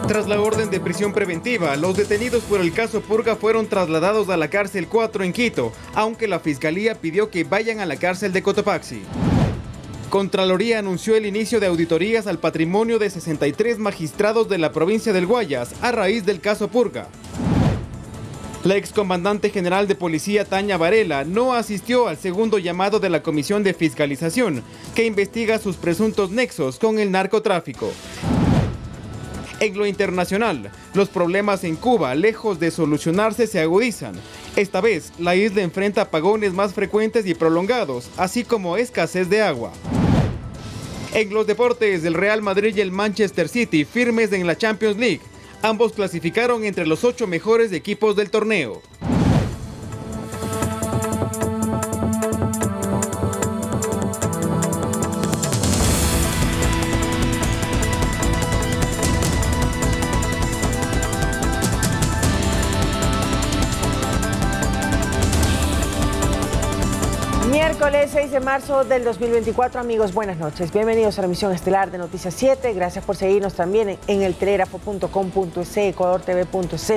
Tras la orden de prisión preventiva, los detenidos por el caso Purga fueron trasladados a la cárcel 4 en Quito, aunque la Fiscalía pidió que vayan a la cárcel de Cotopaxi. Contraloría anunció el inicio de auditorías al patrimonio de 63 magistrados de la provincia del Guayas a raíz del caso Purga. La excomandante general de policía Tania Varela no asistió al segundo llamado de la Comisión de Fiscalización, que investiga sus presuntos nexos con el narcotráfico. En lo internacional, los problemas en Cuba, lejos de solucionarse, se agudizan. Esta vez, la isla enfrenta apagones más frecuentes y prolongados, así como escasez de agua. En los deportes, el Real Madrid y el Manchester City firmes en la Champions League. Ambos clasificaron entre los 8 mejores equipos del torneo. Miércoles 6 de marzo del 2024, amigos, buenas noches. Bienvenidos a la emisión estelar de Noticias 7. Gracias por seguirnos también en el telégrafo.com.es, ecuadortv.es,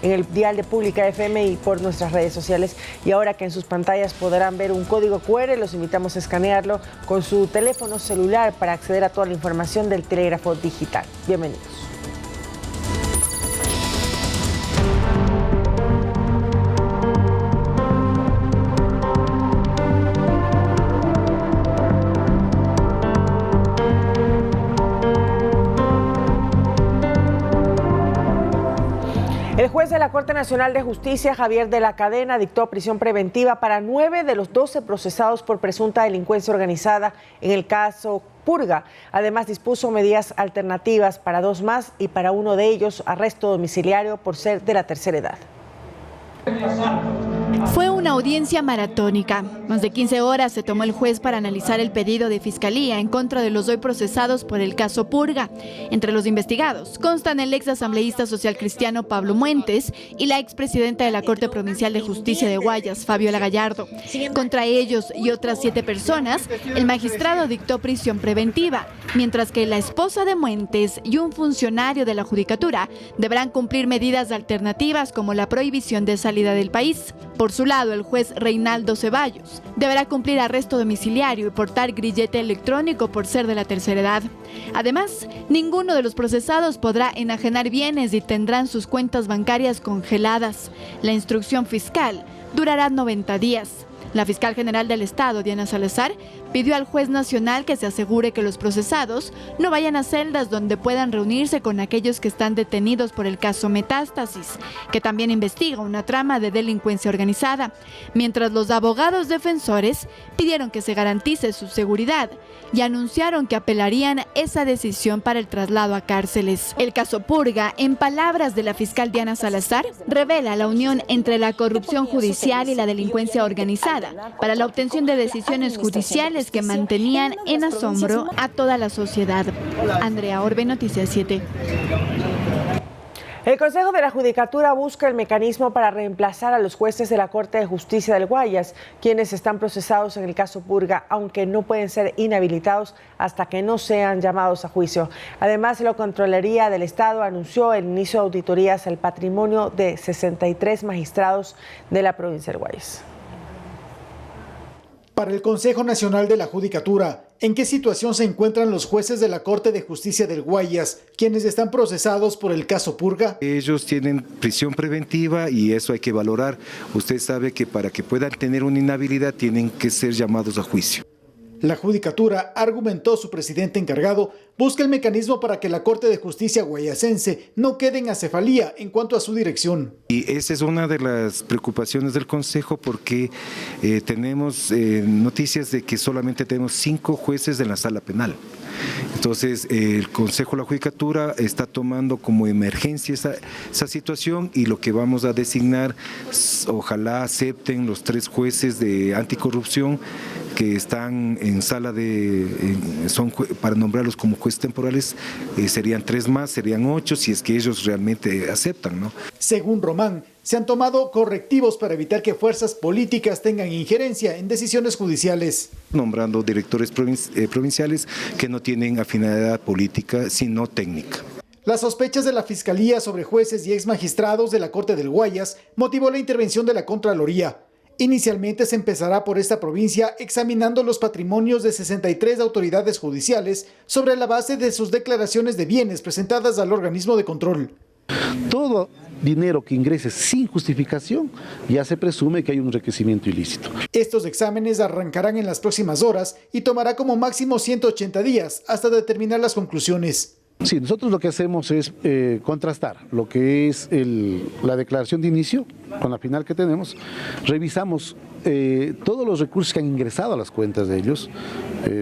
en el dial de Pública FM y por nuestras redes sociales. Y ahora que en sus pantallas podrán ver un código QR, los invitamos a escanearlo con su teléfono celular para acceder a toda la información del telégrafo digital. Bienvenidos. El juez de la Corte Nacional de Justicia, Javier de la Cadena, dictó prisión preventiva para 9 de los 12 procesados por presunta delincuencia organizada en el caso Purga. Además, dispuso medidas alternativas para 2 más y para uno de ellos arresto domiciliario por ser de la tercera edad. Fue una audiencia maratónica. Más de 15 horas se tomó el juez para analizar el pedido de fiscalía en contra de los hoy procesados por el caso Purga. Entre los investigados constan el ex asambleísta social cristiano Pablo Muentes y la expresidenta de la Corte Provincial de Justicia de Guayas, Fabiola Gallardo. Contra ellos y otras 7 personas, el magistrado dictó prisión preventiva, mientras que la esposa de Muentes y un funcionario de la Judicatura deberán cumplir medidas alternativas como la prohibición de salida del país. Por su lado, el juez Reinaldo Ceballos deberá cumplir arresto domiciliario y portar grillete electrónico por ser de la tercera edad. Además, ninguno de los procesados podrá enajenar bienes y tendrán sus cuentas bancarias congeladas. La instrucción fiscal durará 90 días. La fiscal general del Estado, Diana Salazar, pidió al juez nacional que se asegure que los procesados no vayan a celdas donde puedan reunirse con aquellos que están detenidos por el caso Metástasis, que también investiga una trama de delincuencia organizada, mientras los abogados defensores pidieron que se garantice su seguridad y anunciaron que apelarían esa decisión para el traslado a cárceles. El caso Purga, en palabras de la fiscal Diana Salazar, revela la unión entre la corrupción judicial y la delincuencia organizada para la obtención de decisiones judiciales que mantenían en asombro a toda la sociedad. Andrea Orbe, Noticias 7. El Consejo de la Judicatura busca el mecanismo para reemplazar a los jueces de la Corte de Justicia del Guayas, quienes están procesados en el caso Purga, aunque no pueden ser inhabilitados hasta que no sean llamados a juicio. Además, la Contraloría del Estado anunció el inicio de auditorías al patrimonio de 63 magistrados de la provincia del Guayas. Para el Consejo Nacional de la Judicatura, ¿en qué situación se encuentran los jueces de la Corte de Justicia del Guayas, quienes están procesados por el caso Purga? Ellos tienen prisión preventiva y eso hay que valorar. Usted sabe que para que puedan tener una inhabilidad tienen que ser llamados a juicio. La Judicatura, argumentó su presidente encargado, busca el mecanismo para que la Corte de Justicia guayasense no quede en acefalía en cuanto a su dirección. Y esa es una de las preocupaciones del Consejo porque tenemos noticias de que solamente tenemos 5 jueces en la sala penal. Entonces el Consejo de la Judicatura está tomando como emergencia esa situación y lo que vamos a designar, ojalá acepten los 3 jueces de anticorrupción que están en sala para nombrarlos como jueces temporales, serían 3 más, serían 8 si es que ellos realmente aceptan, ¿no? Según Román, se han tomado correctivos para evitar que fuerzas políticas tengan injerencia en decisiones judiciales. Nombrando directores provinciales que no tienen afinidad política, sino técnica. Las sospechas de la Fiscalía sobre jueces y exmagistrados de la Corte del Guayas motivó la intervención de la Contraloría. Inicialmente se empezará por esta provincia examinando los patrimonios de 63 autoridades judiciales sobre la base de sus declaraciones de bienes presentadas al organismo de control. Todo dinero que ingrese sin justificación ya se presume que hay un enriquecimiento ilícito. Estos exámenes arrancarán en las próximas horas y tomará como máximo 180 días hasta determinar las conclusiones. Sí, nosotros lo que hacemos es contrastar lo que es la declaración de inicio con la final que tenemos. Revisamos todos los recursos que han ingresado a las cuentas de ellos.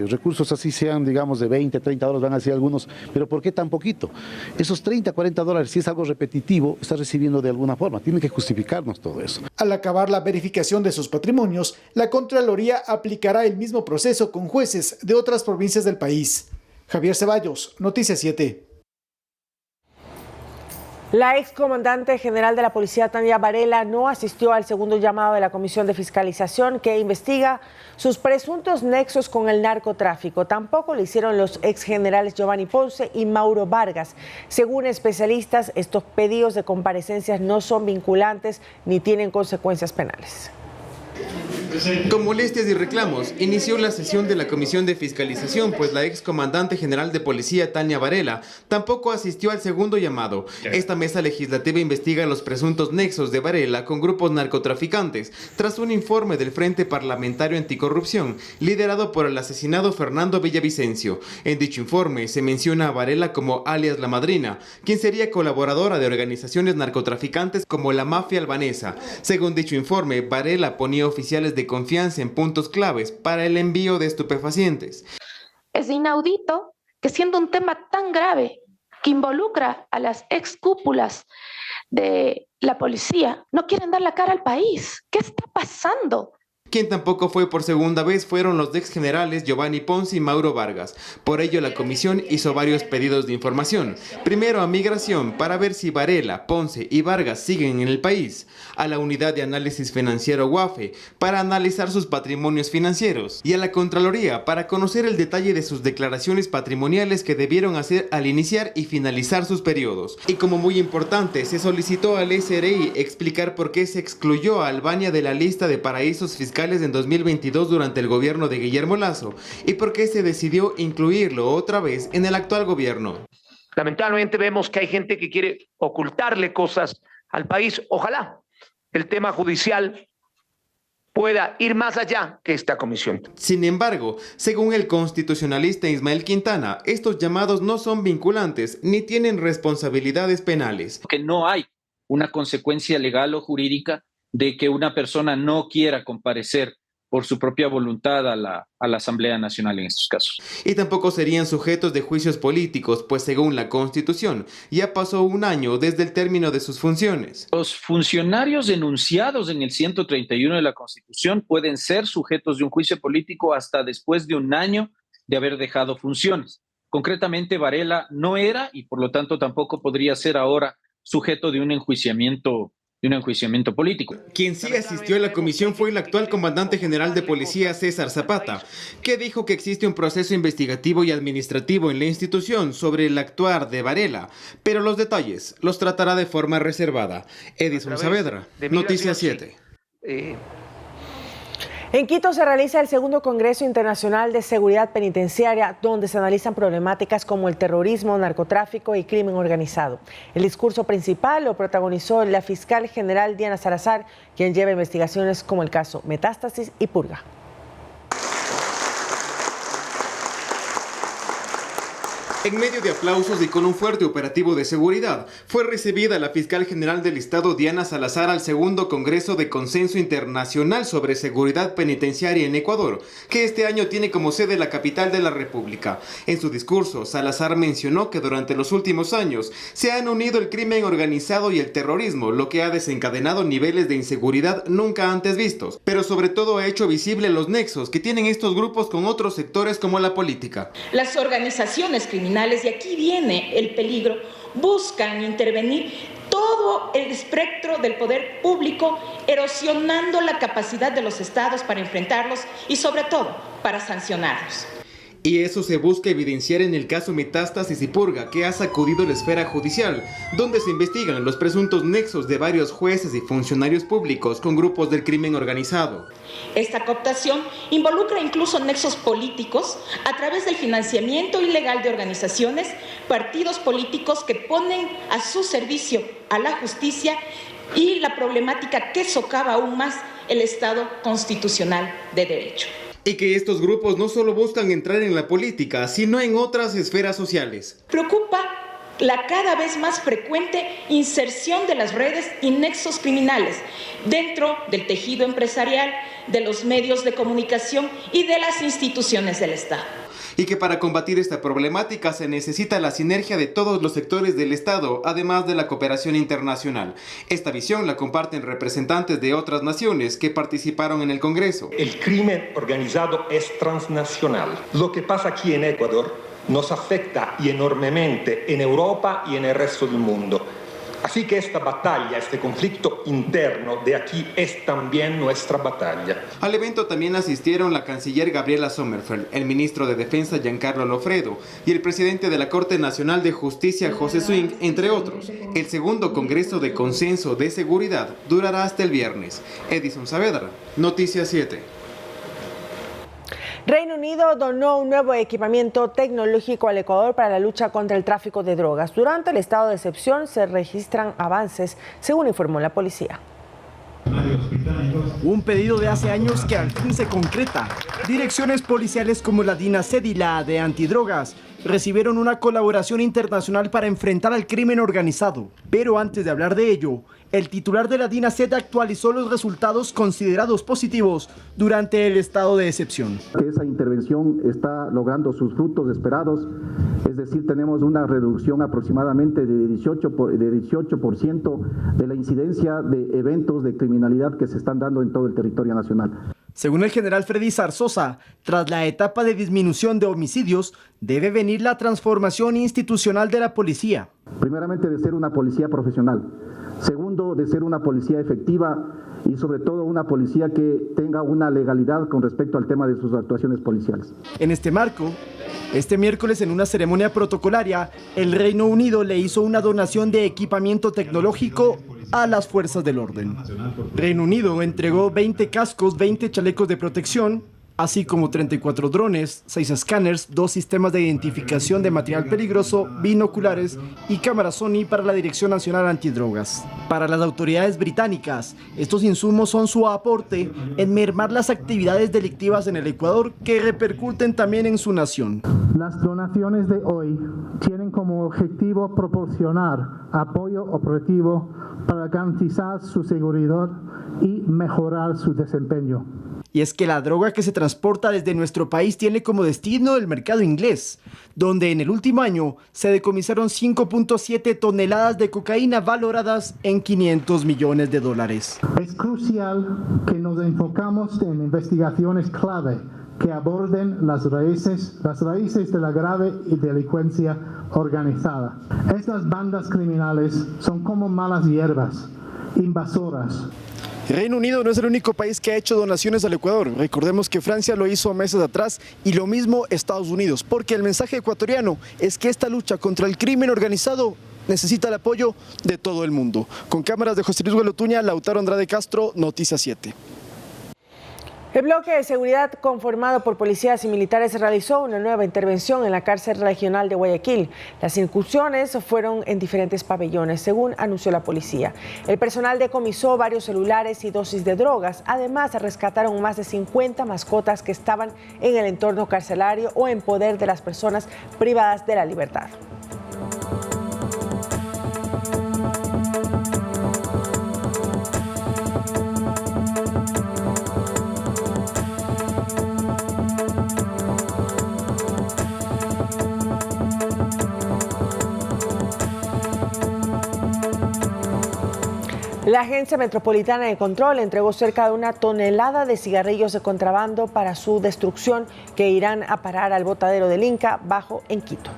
Recursos así sean, digamos, de 20, 30 dólares, van a decir algunos, pero ¿por qué tan poquito? Esos 30, 40 dólares, si es algo repetitivo, está recibiendo de alguna forma. Tiene que justificarnos todo eso. Al acabar la verificación de sus patrimonios, la Contraloría aplicará el mismo proceso con jueces de otras provincias del país. Javier Ceballos, Noticias 7. La excomandante general de la policía, Tania Varela, no asistió al segundo llamado de la Comisión de Fiscalización que investiga sus presuntos nexos con el narcotráfico. Tampoco lo hicieron los exgenerales Giovanni Ponce y Mauro Vargas. Según especialistas, estos pedidos de comparecencias no son vinculantes ni tienen consecuencias penales. Con molestias y reclamos, inició la sesión de la Comisión de Fiscalización, pues la excomandante general de policía, Tania Varela, tampoco asistió al segundo llamado. Esta mesa legislativa investiga los presuntos nexos de Varela con grupos narcotraficantes, tras un informe del Frente Parlamentario Anticorrupción, liderado por el asesinado Fernando Villavicencio. En dicho informe se menciona a Varela como alias La Madrina, quien sería colaboradora de organizaciones narcotraficantes como la mafia albanesa. Según dicho informe, Varela ponía oficiales de confianza en puntos claves para el envío de estupefacientes. Es inaudito que siendo un tema tan grave que involucra a las ex cúpulas de la policía, no quieren dar la cara al país. ¿Qué está pasando? Quien tampoco fue por segunda vez fueron los ex generales Giovanni Ponce y Mauro Vargas. Por ello, la comisión hizo varios pedidos de información. Primero a Migración para ver si Varela, Ponce y Vargas siguen en el país. A la Unidad de Análisis Financiero UAFE para analizar sus patrimonios financieros. Y a la Contraloría para conocer el detalle de sus declaraciones patrimoniales que debieron hacer al iniciar y finalizar sus periodos. Y como muy importante, se solicitó al SRI explicar por qué se excluyó a Albania de la lista de paraísos fiscales en 2022 durante el gobierno de Guillermo Lasso y por qué se decidió incluirlo otra vez en el actual gobierno. Lamentablemente vemos que hay gente que quiere ocultarle cosas al país. Ojalá el tema judicial pueda ir más allá que esta comisión. Sin embargo, según el constitucionalista Ismael Quintana, estos llamados no son vinculantes ni tienen responsabilidades penales. Que no hay una consecuencia legal o jurídica de que una persona no quiera comparecer por su propia voluntad a la Asamblea Nacional en estos casos. Y tampoco serían sujetos de juicios políticos, pues según la Constitución, ya pasó un año desde el término de sus funciones. Los funcionarios enunciados en el 131 de la Constitución pueden ser sujetos de un juicio político hasta después de un año de haber dejado funciones. Concretamente, Varela no era y por lo tanto tampoco podría ser ahora sujeto de un enjuiciamiento político. Quien sí asistió a la comisión fue el actual comandante general de policía, César Zapata, que dijo que existe un proceso investigativo y administrativo en la institución sobre el actuar de Varela, pero los detalles los tratará de forma reservada. Edison Saavedra, Noticias 7. En Quito se realiza el segundo Congreso Internacional de Seguridad Penitenciaria, donde se analizan problemáticas como el terrorismo, narcotráfico y crimen organizado. El discurso principal lo protagonizó la fiscal general Diana Salazar, quien lleva investigaciones como el caso Metástasis y Purga. En medio de aplausos y con un fuerte operativo de seguridad, fue recibida la fiscal general del Estado Diana Salazar al segundo Congreso de Consenso Internacional sobre Seguridad Penitenciaria en Ecuador, que este año tiene como sede la capital de la República. En su discurso, Salazar mencionó que durante los últimos años se han unido el crimen organizado y el terrorismo, lo que ha desencadenado niveles de inseguridad nunca antes vistos, pero sobre todo ha hecho visible los nexos que tienen estos grupos con otros sectores como la política. Las organizaciones criminales, y aquí viene el peligro, buscan intervenir todo el espectro del poder público, erosionando la capacidad de los estados para enfrentarlos y sobre todo para sancionarlos. Y eso se busca evidenciar en el caso Metástasis y Purga, que ha sacudido la esfera judicial, donde se investigan los presuntos nexos de varios jueces y funcionarios públicos con grupos del crimen organizado. Esta cooptación involucra incluso nexos políticos a través del financiamiento ilegal de organizaciones, partidos políticos que ponen a su servicio a la justicia y la problemática que socava aún más el Estado constitucional de derecho. Y que estos grupos no solo buscan entrar en la política, sino en otras esferas sociales. Preocupa la cada vez más frecuente inserción de las redes y nexos criminales dentro del tejido empresarial, de los medios de comunicación y de las instituciones del Estado. Y que para combatir esta problemática se necesita la sinergia de todos los sectores del Estado, además de la cooperación internacional. Esta visión la comparten representantes de otras naciones que participaron en el Congreso. El crimen organizado es transnacional. Lo que pasa aquí en Ecuador nos afecta y enormemente en Europa y en el resto del mundo. Así que esta batalla, este conflicto interno de aquí es también nuestra batalla. Al evento también asistieron la canciller Gabriela Sommerfeld, el ministro de Defensa Giancarlo Lofredo y el presidente de la Corte Nacional de Justicia José Swing, entre otros. El segundo Congreso de Consenso de Seguridad durará hasta el viernes. Edison Saavedra, Noticias 7. Reino Unido donó un nuevo equipamiento tecnológico al Ecuador para la lucha contra el tráfico de drogas. Durante el estado de excepción se registran avances, según informó la policía. Un pedido de hace años que al fin se concreta. Direcciones policiales como la DINASED y la de antidrogas recibieron una colaboración internacional para enfrentar al crimen organizado. Pero antes de hablar de ello, el titular de la DINASED actualizó los resultados considerados positivos durante el estado de excepción. Que esa intervención está logrando sus frutos esperados, es decir, tenemos una reducción aproximadamente de 18% de la incidencia de eventos de criminalidad que se están dando en todo el territorio nacional. Según el general Freddy Zarzosa, tras la etapa de disminución de homicidios, debe venir la transformación institucional de la policía. Primeramente, de ser una policía profesional. Segundo, de ser una policía efectiva y sobre todo una policía que tenga una legalidad con respecto al tema de sus actuaciones policiales. En este marco, este miércoles en una ceremonia protocolaria, el Reino Unido le hizo una donación de equipamiento tecnológico a las fuerzas del orden. Reino Unido entregó 20 cascos, 20 chalecos de protección, así como 34 drones, 6 escáneres, 2 sistemas de identificación de material peligroso, binoculares y cámaras Sony para la Dirección Nacional Antidrogas. Para las autoridades británicas, estos insumos son su aporte en mermar las actividades delictivas en el Ecuador que repercuten también en su nación. Las donaciones de hoy tienen como objetivo proporcionar apoyo operativo para garantizar su seguridad y mejorar su desempeño. Y es que la droga que se transporta desde nuestro país tiene como destino el mercado inglés, donde en el último año se decomisaron 5.7 toneladas de cocaína valoradas en $500 millones. Es crucial que nos enfocamos en investigaciones clave que aborden las raíces de la grave delincuencia organizada. Estas bandas criminales son como malas hierbas, invasoras. Reino Unido no es el único país que ha hecho donaciones al Ecuador. Recordemos que Francia lo hizo meses atrás y lo mismo Estados Unidos, porque el mensaje ecuatoriano es que esta lucha contra el crimen organizado necesita el apoyo de todo el mundo. Con cámaras de José Luis Guelotuña, Lautaro Andrade Castro, Noticias 7. El bloque de seguridad conformado por policías y militares realizó una nueva intervención en la cárcel regional de Guayaquil. Las incursiones fueron en diferentes pabellones, según anunció la policía. El personal decomisó varios celulares y dosis de drogas. Además, rescataron más de 50 mascotas que estaban en el entorno carcelario o en poder de las personas privadas de la libertad. La Agencia Metropolitana de Control entregó cerca de 1 tonelada de cigarrillos de contrabando para su destrucción que irán a parar al botadero del Inca Bajo en Quito.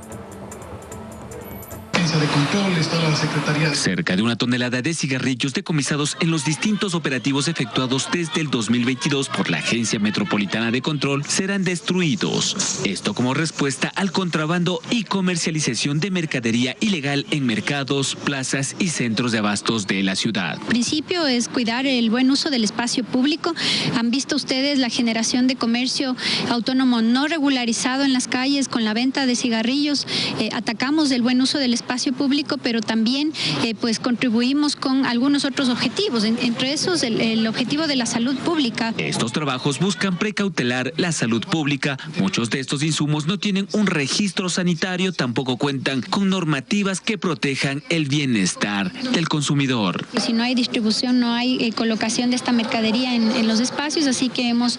mesa de control, está la Secretaría. Cerca de 1 tonelada de cigarrillos decomisados en los distintos operativos efectuados desde el 2022 por la Agencia Metropolitana de Control serán destruidos. Esto como respuesta al contrabando y comercialización de mercadería ilegal en mercados, plazas y centros de abastos de la ciudad. El principio es cuidar el buen uso del espacio público. Han visto ustedes la generación de comercio autónomo no regularizado en las calles con la venta de cigarrillos. Atacamos el buen uso del espacio público, pero también pues contribuimos con algunos otros objetivos, entre esos el objetivo de la salud pública. Estos trabajos buscan precautelar la salud pública. Muchos de estos insumos no tienen un registro sanitario, tampoco cuentan con normativas que protejan el bienestar del consumidor. Si no hay distribución, no hay colocación de esta mercadería en los espacios, así que hemos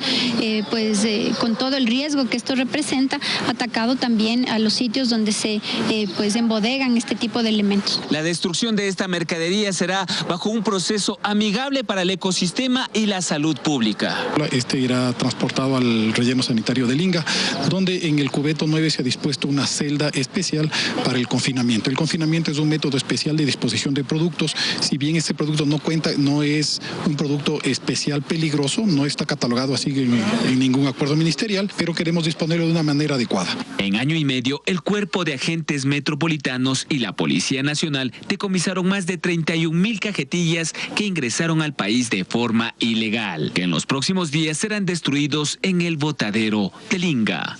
con todo el riesgo que esto representa, atacado también a los sitios donde se embodegan este tipo de elementos. La destrucción de esta mercadería será bajo un proceso amigable para el ecosistema y la salud pública. Este irá transportado al relleno sanitario de Linga, donde en el cubeto 9 se ha dispuesto una celda especial para el confinamiento. El confinamiento es un método especial de disposición de productos. Si bien este producto no es un producto especial peligroso, no está catalogado así en ningún acuerdo ministerial, pero queremos disponerlo de una manera adecuada. En año y medio, el Cuerpo de Agentes Metropolitanos y la Policía Nacional decomisaron más de 31,000 cajetillas que ingresaron al país de forma ilegal, que en los próximos días serán destruidos en el botadero de Linga.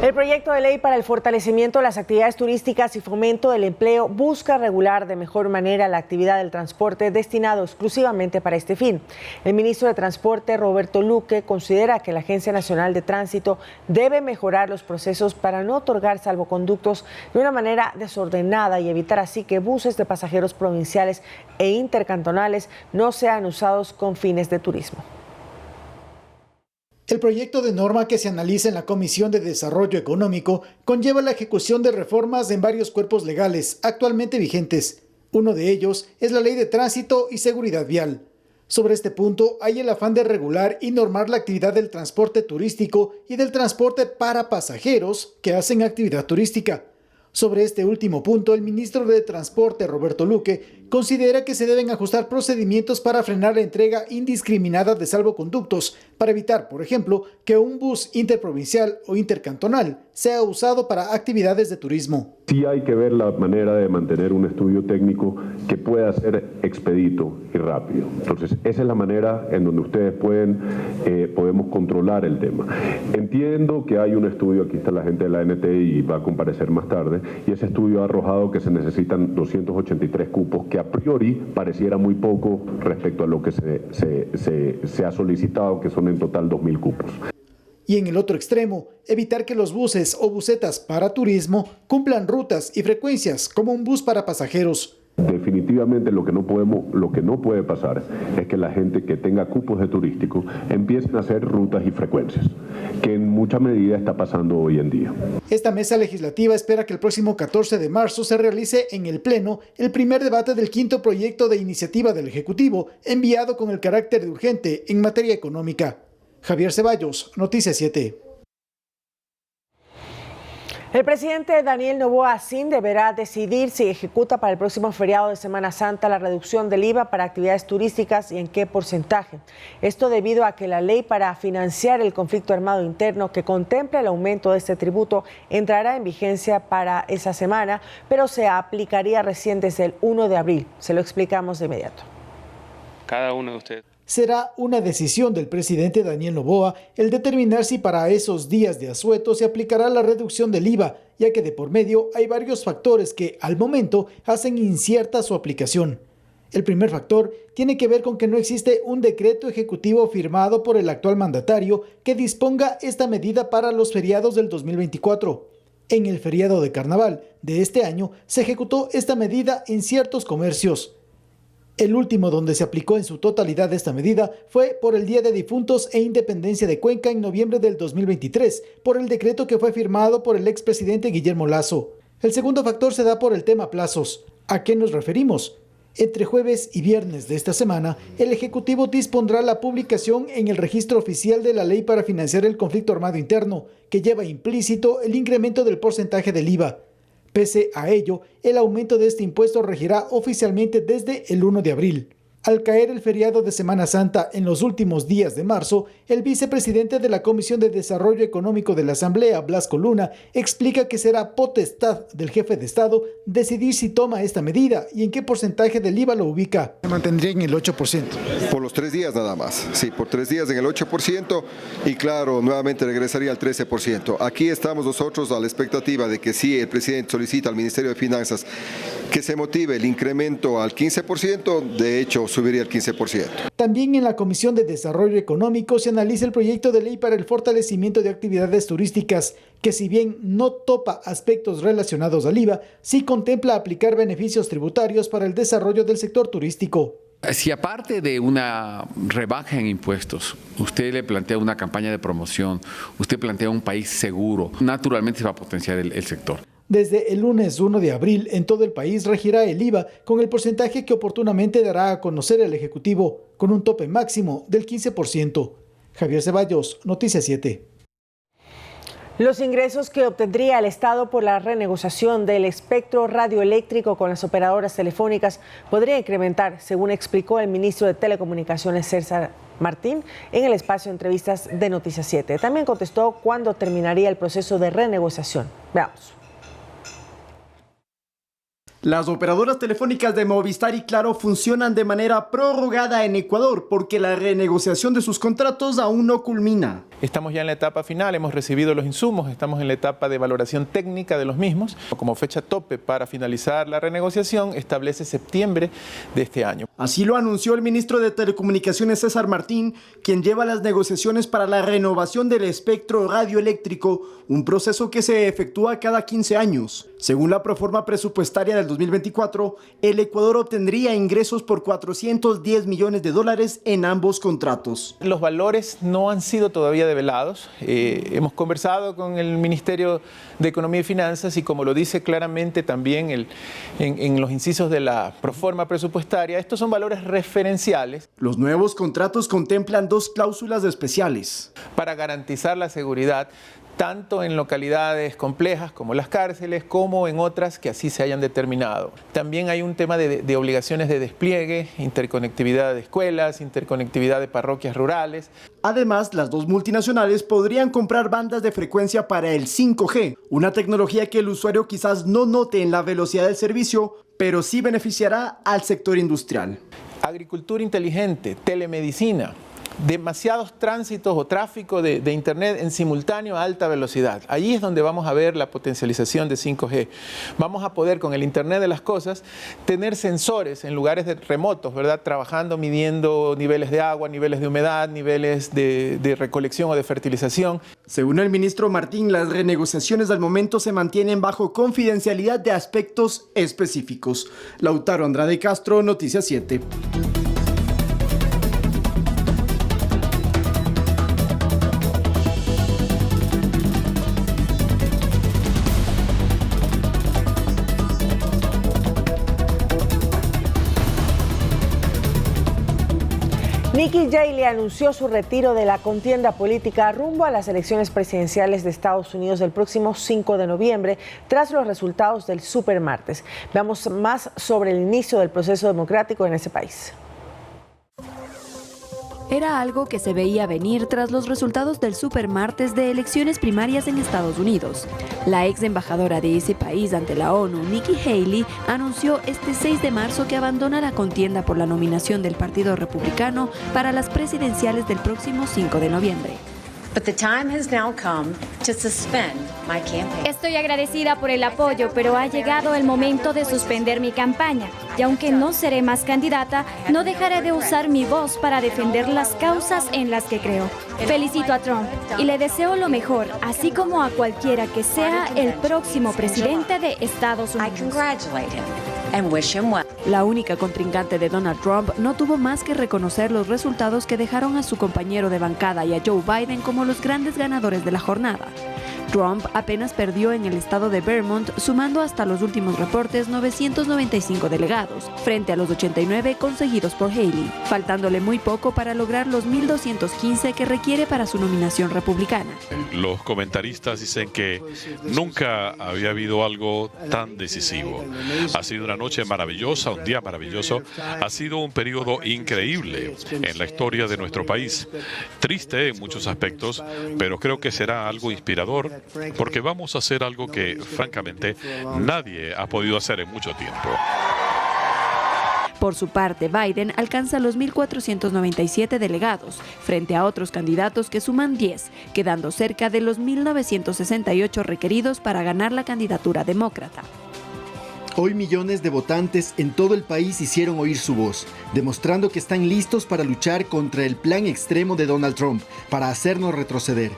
El proyecto de ley para el fortalecimiento de las actividades turísticas y fomento del empleo busca regular de mejor manera la actividad del transporte destinado exclusivamente para este fin. El ministro de Transporte, Roberto Luque, considera que la Agencia Nacional de Tránsito debe mejorar los procesos para no otorgar salvoconductos de una manera desordenada y evitar así que buses de pasajeros provinciales e intercantonales no sean usados con fines de turismo. El proyecto de norma que se analiza en la Comisión de Desarrollo Económico conlleva la ejecución de reformas en varios cuerpos legales actualmente vigentes. Uno de ellos es la Ley de Tránsito y Seguridad Vial. Sobre este punto hay el afán de regular y normar la actividad del transporte turístico y del transporte para pasajeros que hacen actividad turística. Sobre este último punto, el ministro de Transporte, Roberto Luque, considera que se deben ajustar procedimientos para frenar la entrega indiscriminada de salvoconductos, para evitar, por ejemplo, que un bus interprovincial o intercantonal sea usado para actividades de turismo. Sí hay que ver la manera de mantener un estudio técnico que pueda ser expedito y rápido. Entonces, esa es la manera en donde ustedes podemos controlar el tema. Entiendo que hay un estudio, aquí está la gente de la NTI y va a comparecer más tarde, y ese estudio ha arrojado que se necesitan 283 cupos, que a priori pareciera muy poco respecto a lo que se ha solicitado, que son en total 2.000 cupos. Y en el otro extremo, evitar que los buses o busetas para turismo cumplan rutas y frecuencias como un bus para pasajeros. Definitivamente lo que no puede pasar es que la gente que tenga cupos de turístico empiecen a hacer rutas y frecuencias, que en mucha medida está pasando hoy en día. Esta mesa legislativa espera que el próximo 14 de marzo se realice en el Pleno el primer debate del quinto proyecto de iniciativa del Ejecutivo enviado con el carácter de urgente en materia económica. Javier Ceballos, Noticias 7. El presidente Daniel Noboa Sin deberá decidir si ejecuta para el próximo feriado de Semana Santa la reducción del IVA para actividades turísticas y en qué porcentaje. Esto debido a que la ley para financiar el conflicto armado interno que contempla el aumento de este tributo entrará en vigencia para esa semana, pero se aplicaría recién desde el 1 de abril. Se lo explicamos de inmediato. Cada uno de ustedes. Será una decisión del presidente Daniel Noboa el determinar si para esos días de asueto se aplicará la reducción del IVA, ya que de por medio hay varios factores que, al momento, hacen incierta su aplicación. El primer factor tiene que ver con que no existe un decreto ejecutivo firmado por el actual mandatario que disponga esta medida para los feriados del 2024. En el feriado de Carnaval de este año se ejecutó esta medida en ciertos comercios. El último donde se aplicó en su totalidad esta medida fue por el Día de Difuntos e Independencia de Cuenca en noviembre del 2023, por el decreto que fue firmado por el expresidente Guillermo Lasso. El segundo factor se da por el tema plazos. ¿A qué nos referimos? Entre jueves y viernes de esta semana, el Ejecutivo dispondrá la publicación en el registro oficial de la Ley para financiar el conflicto armado interno, que lleva implícito el incremento del porcentaje del IVA. Pese a ello, el aumento de este impuesto regirá oficialmente desde el 1 de abril. Al caer el feriado de Semana Santa en los últimos días de marzo, el vicepresidente de la Comisión de Desarrollo Económico de la Asamblea, Blasco Luna, explica que será potestad del jefe de Estado decidir si toma esta medida y en qué porcentaje del IVA lo ubica. Se mantendría en el 8%. Por los 3 días nada más, sí, por 3 días en el 8% y claro, nuevamente regresaría al 13%. Aquí estamos nosotros a la expectativa de que si el presidente solicita al Ministerio de Finanzas que se motive el incremento al 15%, de hecho subiría al 15%. También en la Comisión de Desarrollo Económico se analiza el proyecto de ley para el fortalecimiento de actividades turísticas, que si bien no topa aspectos relacionados al IVA, sí contempla aplicar beneficios tributarios para el desarrollo del sector turístico. Si aparte de una rebaja en impuestos, usted le plantea una campaña de promoción, usted plantea un país seguro, naturalmente se va a potenciar el sector. Desde el lunes 1 de abril, en todo el país regirá el IVA con el porcentaje que oportunamente dará a conocer el Ejecutivo, con un tope máximo del 15%. Javier Ceballos, Noticias 7. Los ingresos que obtendría el Estado por la renegociación del espectro radioeléctrico con las operadoras telefónicas podría incrementar, según explicó el ministro de Telecomunicaciones, César Martín, en el espacio de entrevistas de Noticias 7. También contestó cuándo terminaría el proceso de renegociación. Veamos. Las operadoras telefónicas de Movistar y Claro funcionan de manera prorrogada en Ecuador porque la renegociación de sus contratos aún no culmina. Estamos ya en la etapa final, hemos recibido los insumos, estamos en la etapa de valoración técnica de los mismos. Como fecha tope para finalizar la renegociación establece septiembre de este año. Así lo anunció el ministro de Telecomunicaciones, César Martín, quien lleva las negociaciones para la renovación del espectro radioeléctrico, un proceso que se efectúa cada 15 años. Según la proforma presupuestaria del 2024, el Ecuador obtendría ingresos por $410 millones en ambos contratos. Los valores no han sido todavía develados. Hemos conversado con el Ministerio de Economía y Finanzas y, como lo dice claramente también en los incisos de la proforma presupuestaria, estos son valores referenciales. Los nuevos contratos contemplan 2 cláusulas especiales. Para garantizar la seguridad tanto en localidades complejas como las cárceles, como en otras que así se hayan determinado. También hay un tema de obligaciones de despliegue, interconectividad de escuelas, interconectividad de parroquias rurales. Además, las 2 multinacionales podrían comprar bandas de frecuencia para el 5G, una tecnología que el usuario quizás no note en la velocidad del servicio, pero sí beneficiará al sector industrial. Agricultura inteligente, telemedicina. Demasiados tránsitos o tráfico de Internet en simultáneo a alta velocidad. Allí es donde vamos a ver la potencialización de 5G. Vamos a poder, con el Internet de las cosas, tener sensores en lugares remotos, ¿verdad? Trabajando, midiendo niveles de agua, niveles de humedad, niveles de recolección o de fertilización. Según el ministro Martín, las renegociaciones al momento se mantienen bajo confidencialidad de aspectos específicos. Lautaro Andrade Castro, Noticias 7. Nikki Haley anunció su retiro de la contienda política rumbo a las elecciones presidenciales de Estados Unidos del próximo 5 de noviembre, tras los resultados del supermartes. Veamos más sobre el inicio del proceso democrático en ese país. Era algo que se veía venir tras los resultados del supermartes de elecciones primarias en Estados Unidos. La ex embajadora de ese país ante la ONU, Nikki Haley, anunció este 6 de marzo que abandona la contienda por la nominación del Partido Republicano para las presidenciales del próximo 5 de noviembre. Estoy agradecida por el apoyo, pero ha llegado el momento de suspender mi campaña. Y aunque no seré más candidata, no dejaré de usar mi voz para defender las causas en las que creo. Felicito a Trump y le deseo lo mejor, así como a cualquiera que sea el próximo presidente de Estados Unidos. La única contrincante de Donald Trump no tuvo más que reconocer los resultados que dejaron a su compañero de bancada y a Joe Biden como los grandes ganadores de la jornada. Trump apenas perdió en el estado de Vermont, sumando hasta los últimos reportes 995 delegados, frente a los 89 conseguidos por Haley, faltándole muy poco para lograr los 1.215 que requiere para su nominación republicana. Los comentaristas dicen que nunca había habido algo tan decisivo. Ha sido una noche maravillosa, un día maravilloso. Ha sido un periodo increíble en la historia de nuestro país. Triste en muchos aspectos, pero creo que será algo inspirador porque vamos a hacer algo que, francamente, nadie ha podido hacer en mucho tiempo. Por su parte, Biden alcanza los 1.497 delegados, frente a otros candidatos que suman 10, quedando cerca de los 1.968 requeridos para ganar la candidatura demócrata. Hoy millones de votantes en todo el país hicieron oír su voz, demostrando que están listos para luchar contra el plan extremo de Donald Trump, para hacernos retroceder.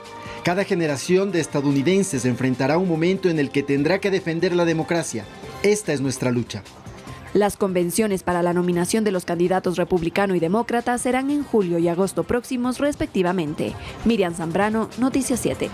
Cada generación de estadounidenses enfrentará un momento en el que tendrá que defender la democracia. Esta es nuestra lucha. Las convenciones para la nominación de los candidatos republicano y demócrata serán en julio y agosto próximos respectivamente. Miriam Zambrano, Noticias 7.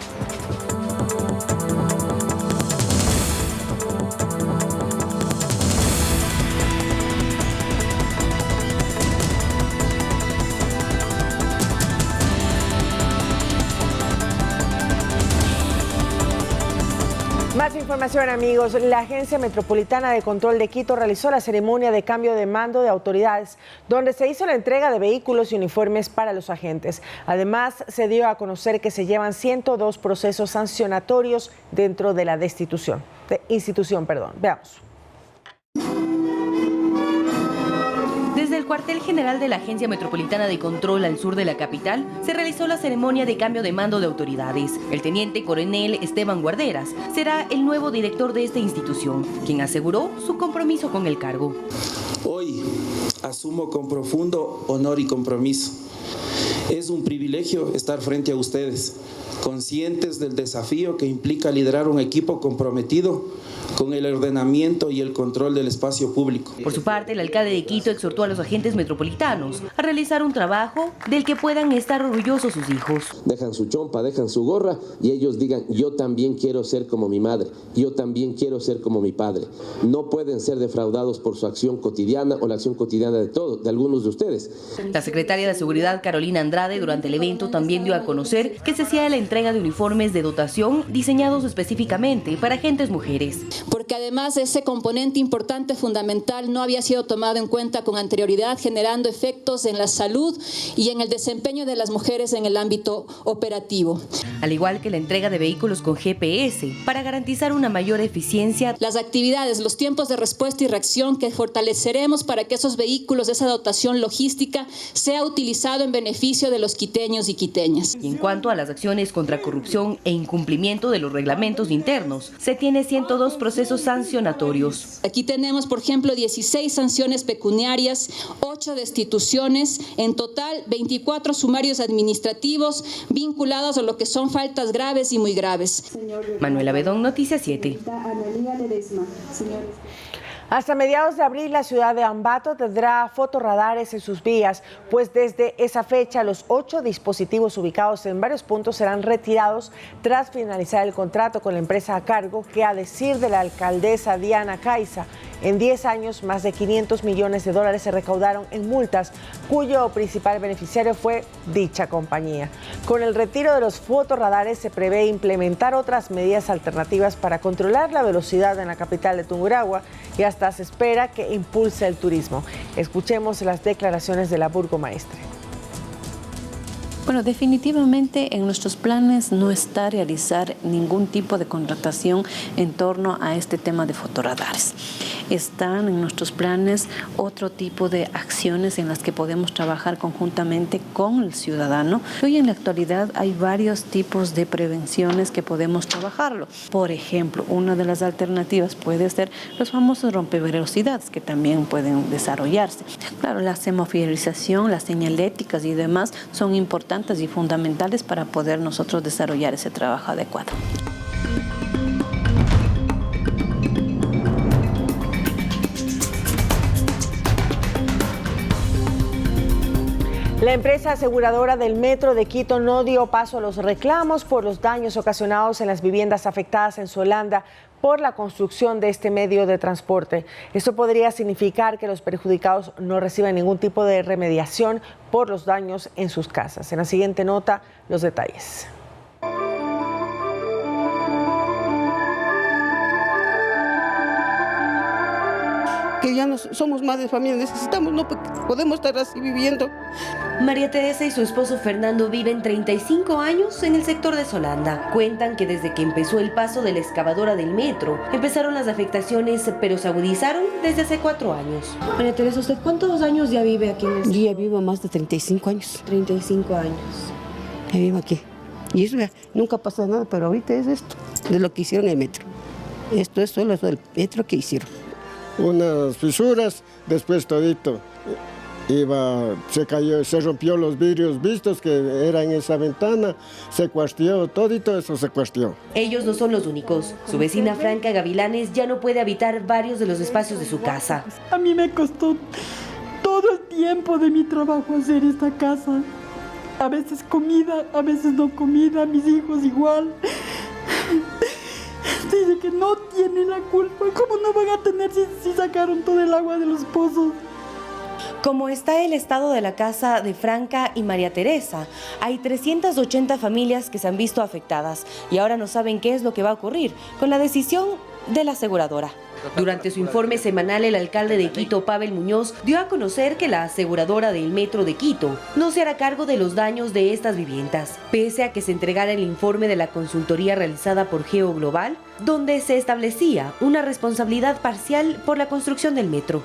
Más información, amigos. La Agencia Metropolitana de Control de Quito realizó la ceremonia de cambio de mando de autoridades, donde se hizo la entrega de vehículos y uniformes para los agentes. Además, se dio a conocer que se llevan 102 procesos sancionatorios dentro de la institución. Veamos. Desde el cuartel general de la Agencia Metropolitana de Control al sur de la capital, se realizó la ceremonia de cambio de mando de autoridades. El teniente coronel Esteban Guarderas será el nuevo director de esta institución, quien aseguró su compromiso con el cargo. Hoy asumo con profundo honor y compromiso. Es un privilegio estar frente a ustedes, conscientes del desafío que implica liderar un equipo comprometido con el ordenamiento y el control del espacio público. Por su parte, el alcalde de Quito exhortó a los agentes metropolitanos a realizar un trabajo del que puedan estar orgullosos sus hijos. Dejan su chompa, dejan su gorra y ellos digan, yo también quiero ser como mi madre, yo también quiero ser como mi padre. No pueden ser defraudados por su acción cotidiana o la acción cotidiana de algunos de ustedes. La secretaria de Seguridad, Carolina Andrade, durante el evento también dio a conocer que se hacía la entrega de uniformes de dotación diseñados específicamente para agentes mujeres. Porque además ese componente importante, fundamental, no había sido tomado en cuenta con anterioridad, generando efectos en la salud y en el desempeño de las mujeres en el ámbito operativo. Al igual que la entrega de vehículos con GPS para garantizar una mayor eficiencia. Las actividades, los tiempos de respuesta y reacción que fortaleceremos para que esos vehículos, esa dotación logística, sea utilizado en beneficio de los quiteños y quiteñas. Y en cuanto a las acciones contra corrupción e incumplimiento de los reglamentos internos, se tiene 102 procesos sancionatorios. Aquí tenemos, por ejemplo, 16 sanciones pecuniarias, 8 destituciones, en total 24 sumarios administrativos vinculados a lo que son faltas graves y muy graves. Manuela Bedón, Noticias 7. Hasta mediados de abril, la ciudad de Ambato tendrá fotorradares en sus vías, pues desde esa fecha los 8 dispositivos ubicados en varios puntos serán retirados tras finalizar el contrato con la empresa a cargo, que a decir de la alcaldesa Diana Caiza, en 10 años más de $500 millones se recaudaron en multas, cuyo principal beneficiario fue dicha compañía. Con el retiro de los fotorradares se prevé implementar otras medidas alternativas para controlar la velocidad en la capital de Tungurahua y hasta se espera que impulse el turismo. Escuchemos las declaraciones de la burgomaestre. Bueno, definitivamente en nuestros planes no está realizar ningún tipo de contratación en torno a este tema de fotorradares. Están en nuestros planes otro tipo de acciones en las que podemos trabajar conjuntamente con el ciudadano. Hoy en la actualidad hay varios tipos de prevenciones que podemos trabajarlo. Por ejemplo, una de las alternativas puede ser los famosos rompevelocidades que también pueden desarrollarse. Claro, la semaforización, las señaléticas y demás son importantes y fundamentales para poder nosotros desarrollar ese trabajo adecuado. La empresa aseguradora del Metro de Quito no dio paso a los reclamos por los daños ocasionados en las viviendas afectadas en Solanda por la construcción de este medio de transporte. Esto podría significar que los perjudicados no reciban ningún tipo de remediación por los daños en sus casas. En la siguiente nota, los detalles. Que ya no somos madres de familia, necesitamos, no podemos estar así viviendo. María Teresa y su esposo Fernando viven 35 años en el sector de Solanda. Cuentan que desde que empezó el paso de la excavadora del metro, empezaron las afectaciones, pero se agudizaron desde hace 4 años. María Teresa, ¿usted cuántos años ya vive aquí en Yo ya vivo más de 35 años. 35 años. Ya vivo aquí. Y eso nunca pasa nada, pero ahorita es esto, de lo que hicieron en el metro. Esto es solo eso del metro que hicieron. Unas fisuras, después todito se cayó, se rompió los vidrios vistos que eran en esa ventana, se cuarteó, todito eso se cuarteó. Ellos no son los únicos. Su vecina Franca Gavilanes ya no puede habitar varios de los espacios de su casa. A mí me costó todo el tiempo de mi trabajo hacer esta casa. A veces comida, a veces no comida, mis hijos igual. Dice que no tienen la culpa. ¿Cómo no van a tener si sacaron todo el agua de los pozos? Como está el estado de la casa de Franca y María Teresa, hay 380 familias que se han visto afectadas y ahora no saben qué es lo que va a ocurrir con la decisión de la aseguradora. Durante su informe semanal, el alcalde de Quito, Pavel Muñoz, dio a conocer que la aseguradora del Metro de Quito no se hará cargo de los daños de estas viviendas, pese a que se entregara el informe de la consultoría realizada por Geo Global, donde se establecía una responsabilidad parcial por la construcción del metro.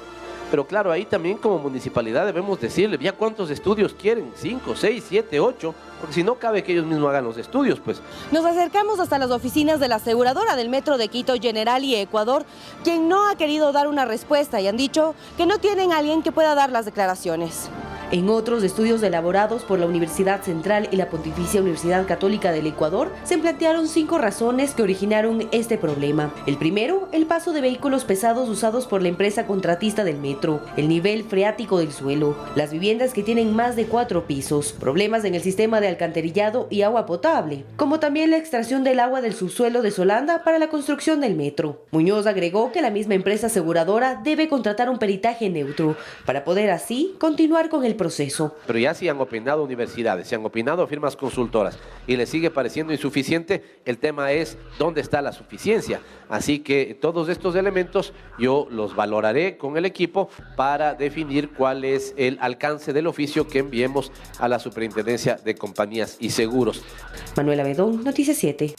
Pero claro, ahí también como municipalidad debemos decirle ya cuántos estudios quieren, 5, 6, 7, 8, porque si no cabe que ellos mismos hagan los estudios, pues. Nos acercamos hasta las oficinas de la aseguradora del Metro de Quito, Generali Ecuador, quien no ha querido dar una respuesta y han dicho que no tienen a alguien que pueda dar las declaraciones. En otros estudios elaborados por la Universidad Central y la Pontificia Universidad Católica del Ecuador, se plantearon 5 razones que originaron este problema. El primero, el paso de vehículos pesados usados por la empresa contratista del metro, el nivel freático del suelo, las viviendas que tienen más de 4 pisos, problemas en el sistema de alcantarillado y agua potable, como también la extracción del agua del subsuelo de Solanda para la construcción del metro. Muñoz agregó que la misma empresa aseguradora debe contratar un peritaje neutro para poder así continuar con el proceso. Pero ya si han opinado universidades, si han opinado firmas consultoras y les sigue pareciendo insuficiente, el tema es dónde está la suficiencia. Así que todos estos elementos yo los valoraré con el equipo para definir cuál es el alcance del oficio que enviemos a la Superintendencia de Compañías y Seguros. Manuela Bedón, Noticias 7.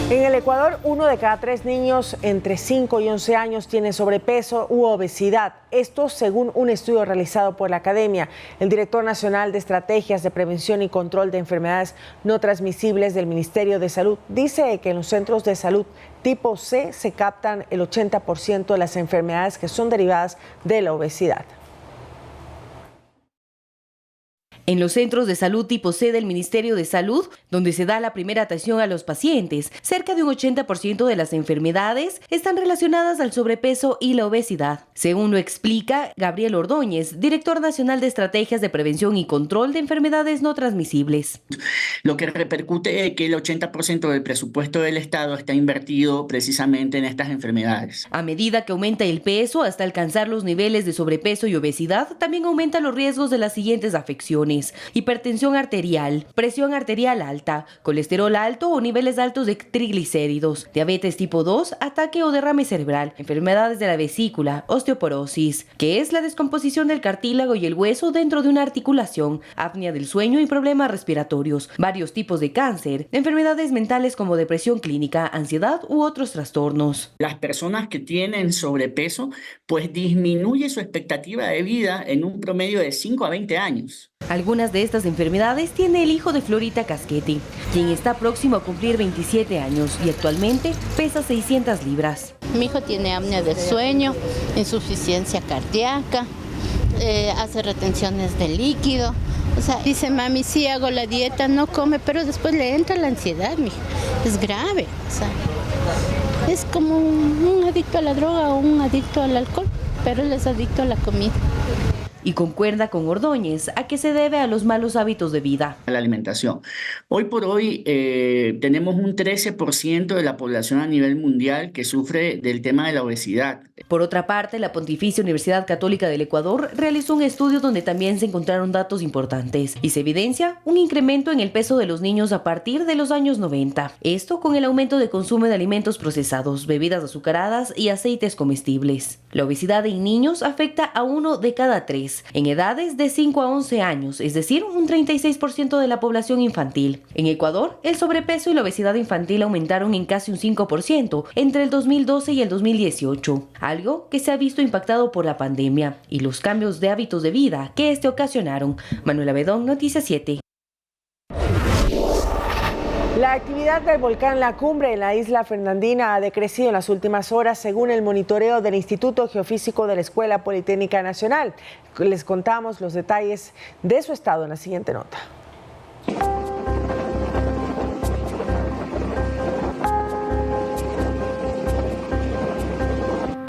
En el Ecuador, 1 de cada 3 niños entre 5 y 11 años tiene sobrepeso u obesidad. Esto según un estudio realizado por la Academia. El director nacional de Estrategias de Prevención y Control de Enfermedades No Transmisibles del Ministerio de Salud dice que en los centros de salud tipo C se captan el 80% de las enfermedades que son derivadas de la obesidad. En los centros de salud tipo C del Ministerio de Salud, donde se da la primera atención a los pacientes, cerca de un 80% de las enfermedades están relacionadas al sobrepeso y la obesidad. Según lo explica Gabriel Ordóñez, director nacional de Estrategias de Prevención y Control de Enfermedades No Transmisibles. Lo que repercute es que el 80% del presupuesto del Estado está invertido precisamente en estas enfermedades. A medida que aumenta el peso hasta alcanzar los niveles de sobrepeso y obesidad, también aumentan los riesgos de las siguientes afecciones: hipertensión arterial, presión arterial alta, colesterol alto o niveles altos de triglicéridos, diabetes tipo 2, ataque o derrame cerebral, enfermedades de la vesícula, osteoporosis, que es la descomposición del cartílago y el hueso dentro de una articulación, apnea del sueño y problemas respiratorios, varios tipos de cáncer, enfermedades mentales como depresión clínica, ansiedad u otros trastornos. Las personas que tienen sobrepeso, pues disminuye su expectativa de vida en un promedio de 5 a 20 años. Algunas de estas enfermedades tiene el hijo de Florita Casquetti, quien está próximo a cumplir 27 años y actualmente pesa 600 libras. Mi hijo tiene apnea del sueño, insuficiencia cardíaca, hace retenciones de líquido. O sea, dice mami, sí hago la dieta, no come, pero después le entra la ansiedad, mija. Es grave, o sea, es como un adicto a la droga o un adicto al alcohol, pero él es adicto a la comida. Y concuerda con Ordóñez a que se debe a los malos hábitos de vida. La alimentación. Hoy por hoy tenemos un 13% de la población a nivel mundial que sufre del tema de la obesidad. Por otra parte, la Pontificia Universidad Católica del Ecuador realizó un estudio donde también se encontraron datos importantes y se evidencia un incremento en el peso de los niños a partir de los años 90. Esto con el aumento de consumo de alimentos procesados, bebidas azucaradas y aceites comestibles. La obesidad en niños afecta a 1 de cada 3. En edades de 5 a 11 años, es decir, un 36% de la población infantil. En Ecuador, el sobrepeso y la obesidad infantil aumentaron en casi un 5% entre el 2012 y el 2018, algo que se ha visto impactado por la pandemia y los cambios de hábitos de vida que ocasionaron. Manuela Bedón, Noticias 7. La actividad del volcán La Cumbre en la isla Fernandina ha decrecido en las últimas horas según el monitoreo del Instituto Geofísico de la Escuela Politécnica Nacional. Les contamos los detalles de su estado en la siguiente nota.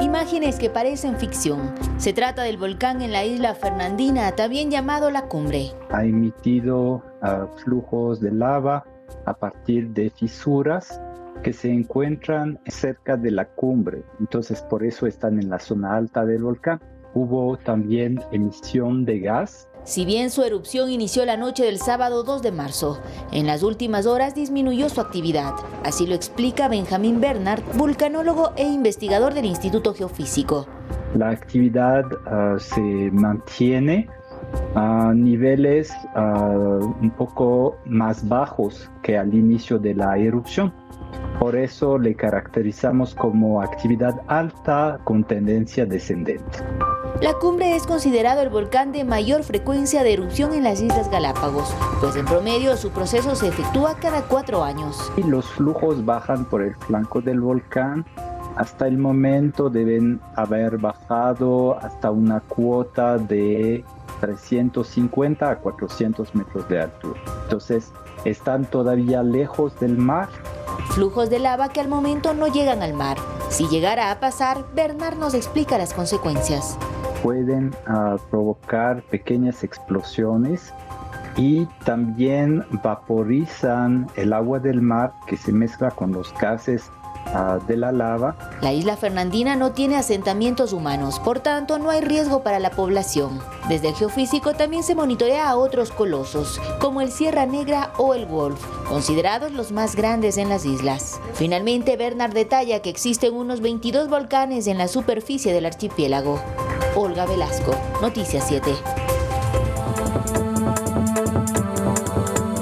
Imágenes que parecen ficción. Se trata del volcán en la isla Fernandina, también llamado La Cumbre. Ha emitido flujos de lava a partir de fisuras que se encuentran cerca de la cumbre. Entonces, por eso están en la zona alta del volcán. Hubo también emisión de gas. Si bien su erupción inició la noche del sábado 2 de marzo, en las últimas horas disminuyó su actividad. Así lo explica Benjamín Bernard, vulcanólogo e investigador del Instituto Geofísico. La actividad se mantiene a niveles un poco más bajos que al inicio de la erupción. Por eso le caracterizamos como actividad alta con tendencia descendente. La Cumbre es considerado el volcán de mayor frecuencia de erupción en las Islas Galápagos, pues en promedio su proceso se efectúa cada 4 años. Y los flujos bajan por el flanco del volcán. Hasta el momento deben haber bajado hasta una cuota de 350 a 400 metros de altura. Entonces, están todavía lejos del mar. Flujos de lava que al momento no llegan al mar. Si llegara a pasar, Bernard nos explica las consecuencias. Pueden provocar pequeñas explosiones y también vaporizan el agua del mar que se mezcla con los gases de la lava. La isla Fernandina no tiene asentamientos humanos, por tanto no hay riesgo para la población. Desde el geofísico también se monitorea a otros colosos, como el Sierra Negra o el Wolf, considerados los más grandes en las islas. Finalmente, Bernard detalla que existen unos 22 volcanes en la superficie del archipiélago. Olga Velasco, Noticias 7.